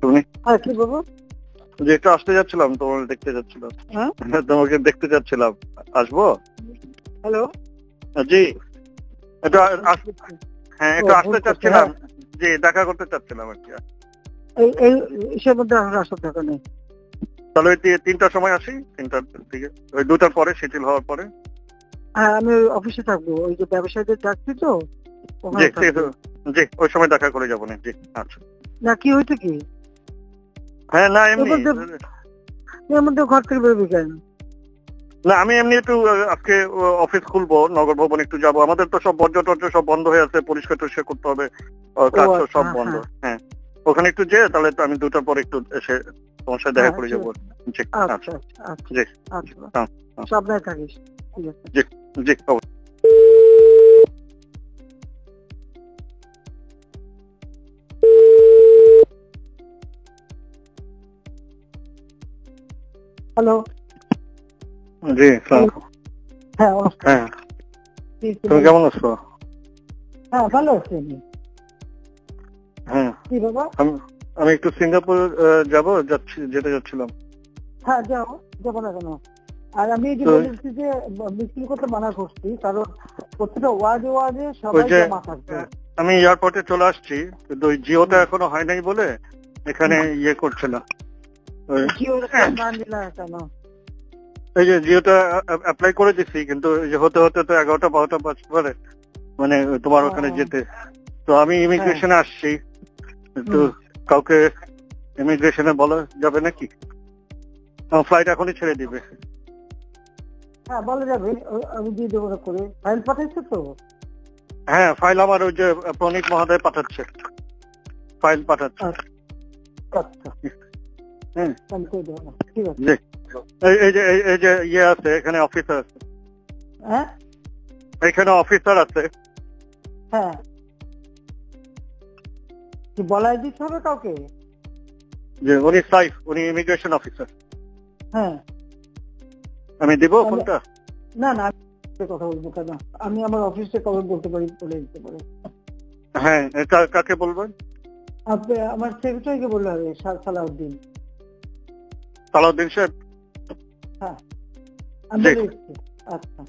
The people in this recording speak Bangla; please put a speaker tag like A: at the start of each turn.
A: তুমি
B: কি বাবু?
A: যে একটু আসতে যাচ্ছিলাম, তোমার দেখতে যাচ্ছিলাম। তোমাকে দেখতে যাচ্ছিলাম, আসবো?
B: হ্যালো,
A: জি, একটু হ্যাঁ একটু আসতে চাচ্ছিলাম, জি দেখা করতে চাচ্ছিলাম আর কি।
B: এই ইসের মধ্যে আসার দরকার নেই।
A: তাহলে ওই 3টার সময় আসি, 3টার দিকে, ওই 2টার পরে, শিথিল হওয়ার পরে।
B: হ্যাঁ, আমি অফিসে থাকবো, ওই যে ব্যবসায়ীদের ডাকছি তো।
A: জি, ওই সময় দেখা করে যাবো না। জি আচ্ছা।
B: না কি হয়েছে কি?
A: হ্যাঁ না এমনি,
B: এর মধ্যে ঘর থেকে বেরোবি কেন?
A: না আমি এমনি একটু আজকে অফিস খুলবো, নগর ভবন একটু যাবো। আমাদের তো সব বর্জ্য সব বন্ধ হয়ে আছে, পরিষ্কার টরিষ্কার করতে হবে, কাজ সব বন্ধ। হ্যাঁ ওখানে একটু যেয়ে তাহলে তো আমি 2টার পরে একটু এসে তোমার সাথে দেখা করে যাবো। জি আচ্ছা জি
B: আচ্ছা, সাবধানে থাকিস। ঠিক আছে,
A: জি জি।
B: হ্যালো,
A: জি
B: হ্যাঁ
A: হ্যাঁ, তুমি কেমন আছো?
B: হ্যাঁ ভালো আছি আমি।
A: হ্যাঁ
B: কি বাবা?
A: আমি একটু সিঙ্গাপুর যেতে যাচ্ছিলাম।
B: হ্যাঁ যাবো না কেন? আর আমি এই যে বলেছি যে মিছিল করতে মানা করছি, কারণ প্রত্যেকটা ওয়ার্ডে সবাই জমা থাকবে।
A: আমি এয়ারপোর্টে চলে আসছি, কিন্তু ওই জিওটা এখনো হয় নাই বলে এখানে ইয়ে করছে না। এই যে জিওটা অ্যাপ্লাই করে দিচ্ছি, কিন্তু হতে হতে তো 11টা 12টা বাজতে পারে, মানে তোমার ওখানে যেতে। তো আমি ইমিগ্রেশনে আসছি, তো কাউকে ইমিগ্রেশনে বলা যাবে নাকি? ফ্লাইট এখনই ছেড়ে দিবে।
B: হ্যাঁ বলা যাবে, আমি দিয়ে দেবো করে। ফাইল পাঠাইছো তো?
A: হ্যাঁ ফাইল আমার ওই যে প্রণীত মহোদয় পাঠাচ্ছে, ফাইল পাঠাচ্ছে।
B: আচ্ছা
A: হ্যাঁ
B: ঠিক আছে।
A: এই যে ইয়ে আছে এখানে, অফিসার আছে।
B: হ্যাঁ
A: এখানে অফিসার আছে।
B: হ্যাঁ, কি বলাই দিতে হবে কাউকে?
A: যে উনি সাইফ, উনি ইমিগ্রেশন অফিসার।
B: হ্যাঁ
A: আমি দিব ফোনটা?
B: না না, কথা বলবো কেন? আমি আমার অফিসে কবে বলতে পারি, বলে দিতে পারি।
A: হ্যাঁ কাকে বলবেন?
B: আপনি আমার সেক্রেটারিকে বললে হবে, সালাউদ্দিন।
A: সালাউদ্দিন সাহেব?
B: হ্যাঁ আমি বলে দিচ্ছি। আচ্ছা।